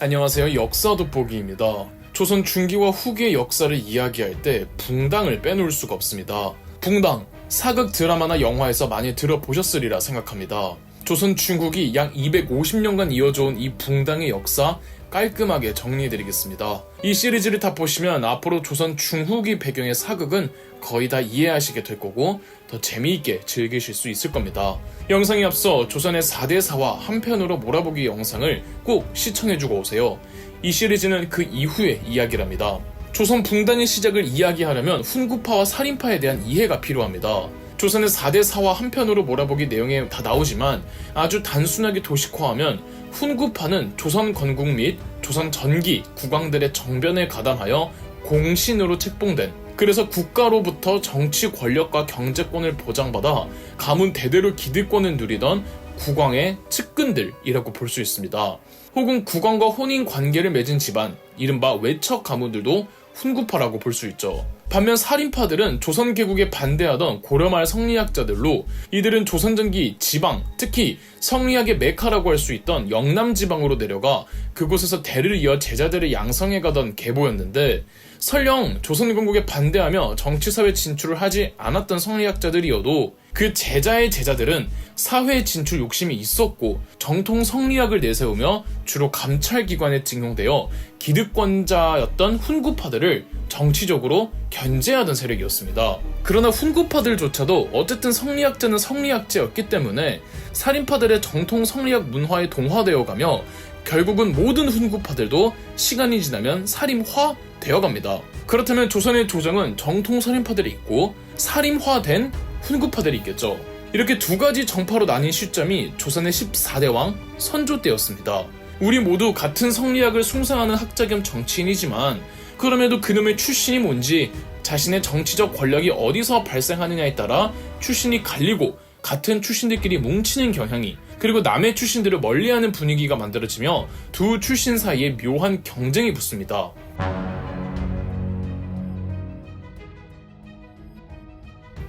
안녕하세요. 역사 돋보기입니다. 조선 중기와 후기의 역사를 이야기할 때 붕당을 빼놓을 수가 없습니다. 붕당, 사극 드라마나 영화에서 많이 들어보셨으리라 생각합니다. 조선 중국이 약 250년간 이어져온 이 붕당의 역사 깔끔하게 정리해드리겠습니다. 이 시리즈를 다 보시면 앞으로 조선 중후기 배경의 사극은 거의 다 이해하시게 될 거고 더 재미있게 즐기실 수 있을 겁니다. 영상에 앞서 조선의 4대사와 한편으로 몰아보기 영상을 꼭 시청해주고 오세요. 이 시리즈는 그 이후의 이야기랍니다. 조선 붕당의 시작을 이야기하려면 훈구파와 살인파에 대한 이해가 필요합니다. 조선의 4대사와 한편으로 몰아보기 내용에 다 나오지만 아주 단순하게 도식화하면 훈구파는 조선 건국 및 조선 전기 국왕들의 정변에 가담하여 공신으로 책봉된, 그래서 국가로부터 정치 권력과 경제권을 보장받아 가문 대대로 기득권을 누리던 국왕의 측근들이라고 볼 수 있습니다. 혹은 국왕과 혼인 관계를 맺은 집안, 이른바 외척 가문들도 훈구파라고 볼 수 있죠. 반면 살인파들은 조선 개국에 반대하던 고려말 성리학자들로, 이들은 조선 전기 지방, 특히 성리학의 메카라고 할 수 있던 영남 지방으로 내려가 그곳에서 대를 이어 제자들을 양성해 가던 계보였는데, 설령 조선 건국에 반대하며 정치사회 진출을 하지 않았던 성리학자들이어도 그 제자의 제자들은 사회 진출 욕심이 있었고 정통 성리학을 내세우며 주로 감찰기관에 직용되어 기득권자였던 훈구파들을 정치적으로 견제하던 세력이었습니다. 그러나 훈구파들조차도 어쨌든 성리학자는 성리학자였기 때문에 살인파들의 정통 성리학 문화에 동화되어 가며 결국은 모든 훈구파들도 시간이 지나면 살인화 되어갑니다. 그렇다면 조선의 조정은 정통 살인파들이 있고 살인화된 훈구파들이 있겠죠. 이렇게 두 가지 정파로 나뉜 시점이 조선의 14대왕 선조 때였습니다. 우리 모두 같은 성리학을 숭상하는 학자 겸 정치인이지만 그럼에도 그놈의 출신이 뭔지, 자신의 정치적 권력이 어디서 발생하느냐에 따라 출신이 갈리고 같은 출신들끼리 뭉치는 경향이, 그리고 남의 출신들을 멀리하는 분위기가 만들어지며 두 출신 사이에 묘한 경쟁이 붙습니다.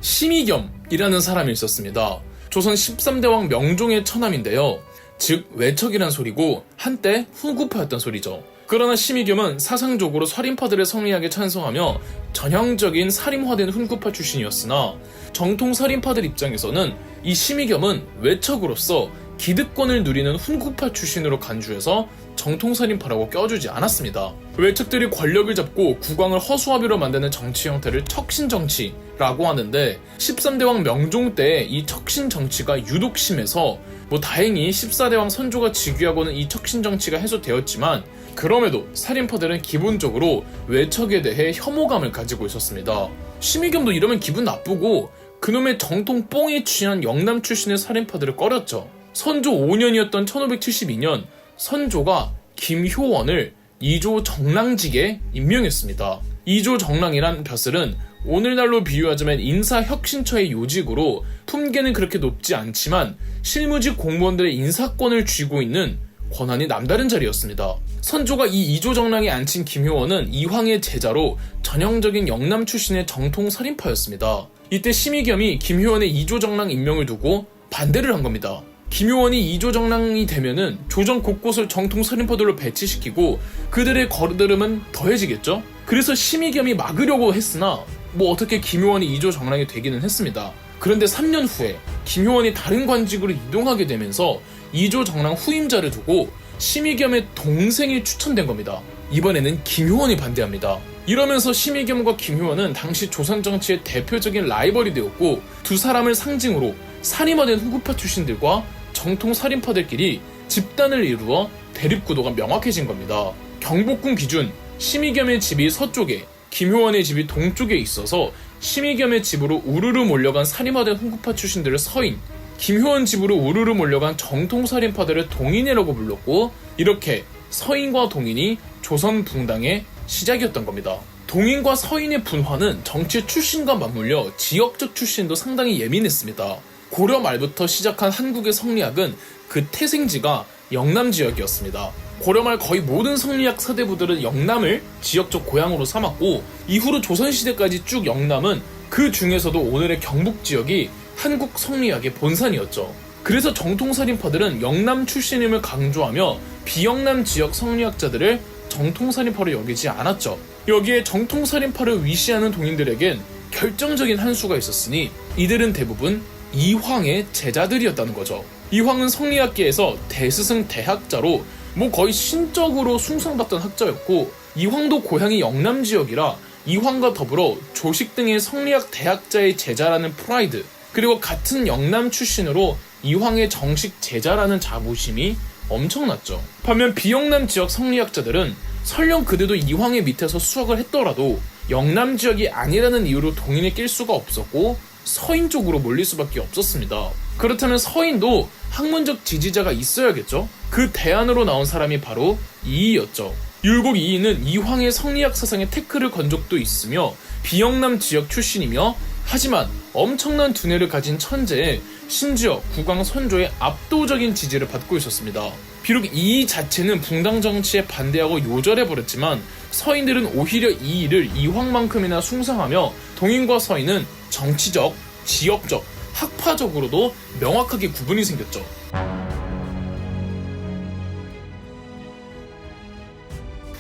심의겸이라는 사람이 있었습니다. 조선 13대왕 명종의 처남인데요. 즉 외척이란 소리고 한때 훈구파였던 소리죠. 그러나 심의겸은 사상적으로 살인파들의 성리학에 찬성하며 전형적인 살인화된 훈구파 출신이었으나 정통 살인파들 입장에서는 이 심의겸은 외척으로서 기득권을 누리는 훈구파 출신으로 간주해서 정통살인파라고 껴주지 않았습니다. 외척들이 권력을 잡고 국왕을 허수아비로 만드는 정치 형태를 척신정치라고 하는데 13대왕 명종 때 이 척신정치가 유독 심해서 다행히 14대왕 선조가 즉위하고는 이 척신정치가 해소되었지만 그럼에도 살인파들은 기본적으로 외척에 대해 혐오감을 가지고 있었습니다. 심의겸도 이러면 기분 나쁘고 그놈의 정통 뽕이 취한 영남 출신의 살인파들을 꺼렸죠. 선조 5년이었던 1572년 선조가 김효원을 이조 정랑직에 임명했습니다. 이조 정랑이란 벼슬은 오늘날로 비유하자면 인사혁신처의 요직으로 품계는 그렇게 높지 않지만 실무직 공무원들의 인사권을 쥐고 있는 권한이 남다른 자리였습니다. 선조가 이 이조 정랑에 앉힌 김효원은 이황의 제자로 전형적인 영남 출신의 정통 살인파였습니다. 이때 심의겸이 김효원의 이조 정랑 임명을 두고 반대를 한 겁니다. 김효원이 이조 정랑이 되면은 조정 곳곳을 정통 살인파들로 배치시키고 그들의 거르들음은 더해지겠죠? 그래서 심의겸이 막으려고 했으나 어떻게 김효원이 이조 정랑이 되기는 했습니다. 그런데 3년 후에 김효원이 다른 관직으로 이동하게 되면서 이조 정랑 후임자를 두고 심의겸의 동생이 추천된 겁니다. 이번에는 김효원이 반대합니다. 이러면서 심의겸과 김효원은 당시 조선 정치의 대표적인 라이벌이 되었고 두 사람을 상징으로 살인화된 훈구파 출신들과 정통 살인파들끼리 집단을 이루어 대립구도가 명확해진 겁니다. 경복궁 기준 심의겸의 집이 서쪽에, 김효원의 집이 동쪽에 있어서 심의겸의 집으로 우르르 몰려간 살인화된 훈구파 출신들을 서인, 김효원 집으로 우르르 몰려간 정통 살인파들을 동인이라고 불렀고, 이렇게 서인과 동인이 조선 붕당의 시작이었던 겁니다. 동인과 서인의 분화는 정치 출신과 맞물려 지역적 출신도 상당히 예민했습니다. 고려 말부터 시작한 한국의 성리학은 그 태생지가 영남 지역이었습니다. 고려 말 거의 모든 성리학 사대부들은 영남을 지역적 고향으로 삼았고 이후로 조선시대까지 쭉 영남은 그 중에서도 오늘의 경북 지역이 한국 성리학의 본산이었죠. 그래서 정통살인파들은 영남 출신임을 강조하며 비영남 지역 성리학자들을 정통살인파로 여기지 않았죠. 여기에 정통살인파를 위시하는 동인들에겐 결정적인 한 수가 있었으니 이들은 대부분 이황의 제자들이었다는 거죠. 이황은 성리학계에서 대스승 대학자로 거의 신적으로 숭상받던 학자였고, 이황도 고향이 영남 지역이라 이황과 더불어 조식 등의 성리학 대학자의 제자라는 프라이드, 그리고 같은 영남 출신으로 이황의 정식 제자라는 자부심이 엄청났죠. 반면 비영남 지역 성리학자들은 설령 그들도 이황의 밑에서 수학을 했더라도 영남 지역이 아니라는 이유로 동인에 낄 수가 없었고 서인 쪽으로 몰릴 수밖에 없었습니다. 그렇다면 서인도 학문적 지지자가 있어야겠죠? 그 대안으로 나온 사람이 바로 이이였죠. 율곡 이이는 이황의 성리학 사상에 태클을 건 적도 있으며 비영남 지역 출신이며, 하지만 엄청난 두뇌를 가진 천재에 심지어 국왕 선조의 압도적인 지지를 받고 있었습니다. 비록 이이 자체는 붕당 정치에 반대하고 요절해버렸지만 서인들은 오히려 이이를 이황만큼이나 숭상하며 동인과 서인은 정치적, 지역적, 학파적으로도 명확하게 구분이 생겼죠.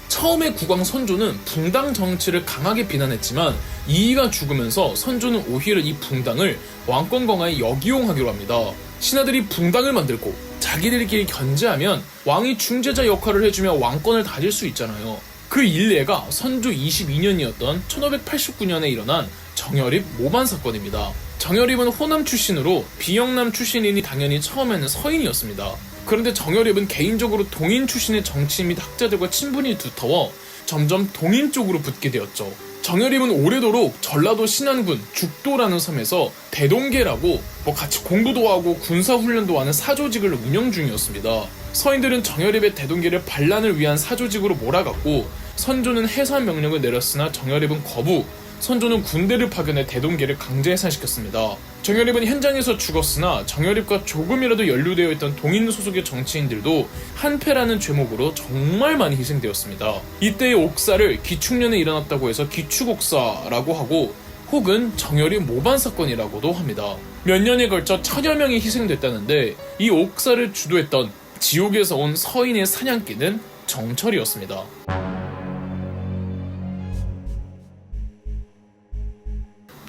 처음에 국왕 선조는 붕당 정치를 강하게 비난했지만 이이가 죽으면서 선조는 오히려 이 붕당을 왕권 강화에 역이용하기로 합니다. 신하들이 붕당을 만들고 자기들끼리 견제하면 왕이 중재자 역할을 해주며 왕권을 다질 수 있잖아요. 그 일례가 선조 22년이었던 1589년에 일어난 정여립 모반 사건입니다. 정여립은 호남 출신으로 비영남 출신이니 당연히 처음에는 서인이었습니다. 그런데 정여립은 개인적으로 동인 출신의 정치인 및 학자들과 친분이 두터워 점점 동인 쪽으로 붙게 되었죠. 정여립은 오래도록 전라도 신안군 죽도라는 섬에서 대동계라고 같이 공부도 하고 군사훈련도 하는 사조직을 운영 중이었습니다. 서인들은 정여립의 대동계를 반란을 위한 사조직으로 몰아갔고, 선조는 해산 명령을 내렸으나 정여립은 거부, 선조는 군대를 파견해 대동계를 강제 해산시켰습니다. 정여립은 현장에서 죽었으나 정여립과 조금이라도 연루되어 있던 동인 소속의 정치인들도 한패라는 죄목으로 정말 많이 희생되었습니다. 이때의 옥사를 기축년에 일어났다고 해서 기축옥사라고 하고, 혹은 정여립 모반 사건이라고도 합니다. 몇 년에 걸쳐 1000여 명이 희생됐다는데 이 옥사를 주도했던 지옥에서 온 서인의 사냥개는 정철이었습니다.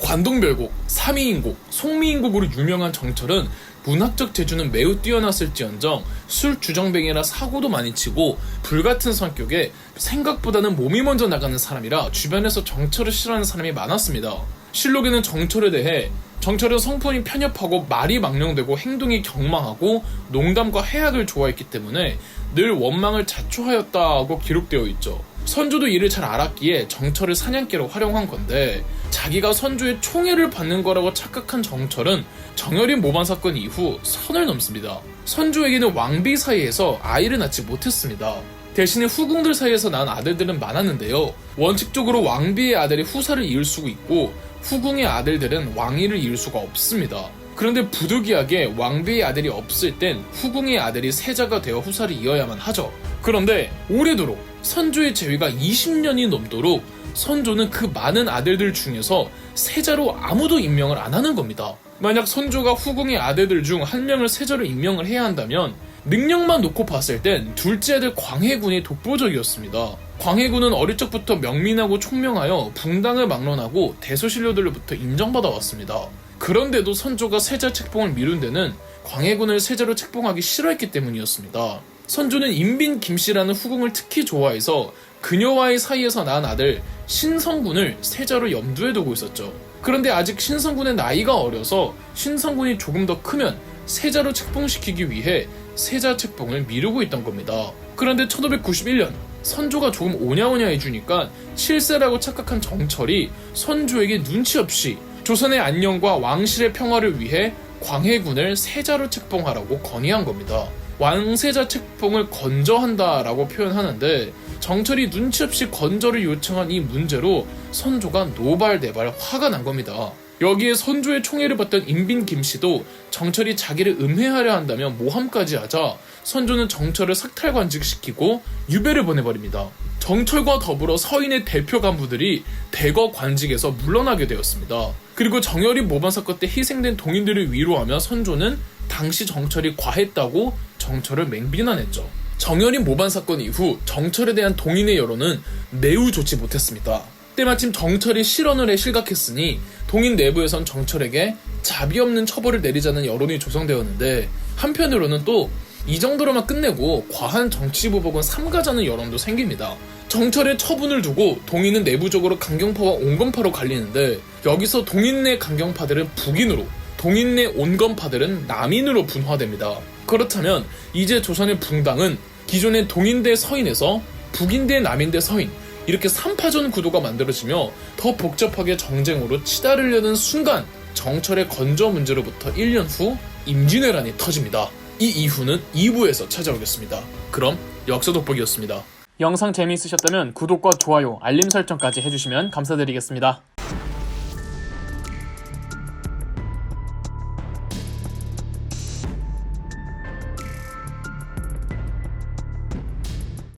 관동별곡, 삼위인곡, 송미인곡으로 유명한 정철은 문학적 재주는 매우 뛰어났을지언정 술 주정뱅이라 사고도 많이 치고 불같은 성격에 생각보다는 몸이 먼저 나가는 사람이라 주변에서 정철을 싫어하는 사람이 많았습니다. 실록에는 정철에 대해 정철은 성품이 편협하고 말이 망령되고 행동이 경망하고 농담과 해악을 좋아했기 때문에 늘 원망을 자초하였다고 기록되어 있죠. 선조도 이를 잘 알았기에 정철을 사냥개로 활용한 건데, 자기가 선조의 총애를 받는 거라고 착각한 정철은 정여립 모반 사건 이후 선을 넘습니다. 선조에게는 왕비 사이에서 아이를 낳지 못했습니다. 대신에 후궁들 사이에서 낳은 아들들은 많았는데요. 원칙적으로 왕비의 아들이 후사를 이을 수가 있고 후궁의 아들들은 왕위를 이을 수가 없습니다. 그런데 부득이하게 왕비의 아들이 없을 땐 후궁의 아들이 세자가 되어 후사를 이어야만 하죠. 그런데 오래도록 선조의 재위가 20년이 넘도록 선조는 그 많은 아들들 중에서 세자로 아무도 임명을 안 하는 겁니다. 만약 선조가 후궁의 아들들 중 한 명을 세자로 임명을 해야 한다면 능력만 놓고 봤을 땐 둘째 아들 광해군이 독보적이었습니다. 광해군은 어릴 적부터 명민하고 총명하여 붕당을 막론하고 대소신료들로부터 인정받아 왔습니다. 그런데도 선조가 세자 책봉을 미룬 데는 광해군을 세자로 책봉하기 싫어했기 때문이었습니다. 선조는 인빈 김씨라는 후궁을 특히 좋아해서 그녀와의 사이에서 낳은 아들 신성군을 세자로 염두에 두고 있었죠. 그런데 아직 신성군의 나이가 어려서 신성군이 조금 더 크면 세자로 책봉시키기 위해 세자 책봉을 미루고 있던 겁니다. 그런데 1591년 선조가 조금 오냐오냐 해주니까 실세라고 착각한 정철이 선조에게 눈치 없이 조선의 안녕과 왕실의 평화를 위해 광해군을 세자로 책봉하라고 건의한 겁니다. 왕세자 책봉을 건저한다라고 표현하는데, 정철이 눈치 없이 건저를 요청한 이 문제로 선조가 노발대발 화가 난 겁니다. 여기에 선조의 총애를 받던 인빈 김씨도 정철이 자기를 음해하려 한다며 모함까지 하자 선조는 정철을 삭탈관직시키고 유배를 보내버립니다. 정철과 더불어 서인의 대표 간부들이 대거 관직에서 물러나게 되었습니다. 그리고 정여립 모반 사건 때 희생된 동인들을 위로하며 선조는 당시 정철이 과했다고 정철을 맹비난했죠. 정열인 모반 사건 이후 정철에 대한 동인의 여론은 매우 좋지 못했습니다. 때마침 정철이 실언을 해 실각했으니 동인 내부에선 정철에게 자비 없는 처벌을 내리자는 여론이 조성되었는데, 한편으로는 또 이 정도로만 끝내고 과한 정치보복은 삼가자는 여론도 생깁니다. 정철의 처분을 두고 동인은 내부적으로 강경파와 온건파로 갈리는데, 여기서 동인 내 강경파들은 북인으로, 동인 내 온건파들은 남인으로 분화됩니다. 그렇다면 이제 조선의 붕당은 기존의 동인 대 서인에서 북인 대 남인 대 서인, 이렇게 3파전 구도가 만들어지며 더 복잡하게 정쟁으로 치달으려는 순간, 정철의 건조 문제로부터 1년 후 임진왜란이 터집니다. 이 이후는 2부에서 찾아오겠습니다. 그럼 역사 돋보기였습니다. 영상 재미있으셨다면 구독과 좋아요, 알림 설정까지 해주시면 감사드리겠습니다.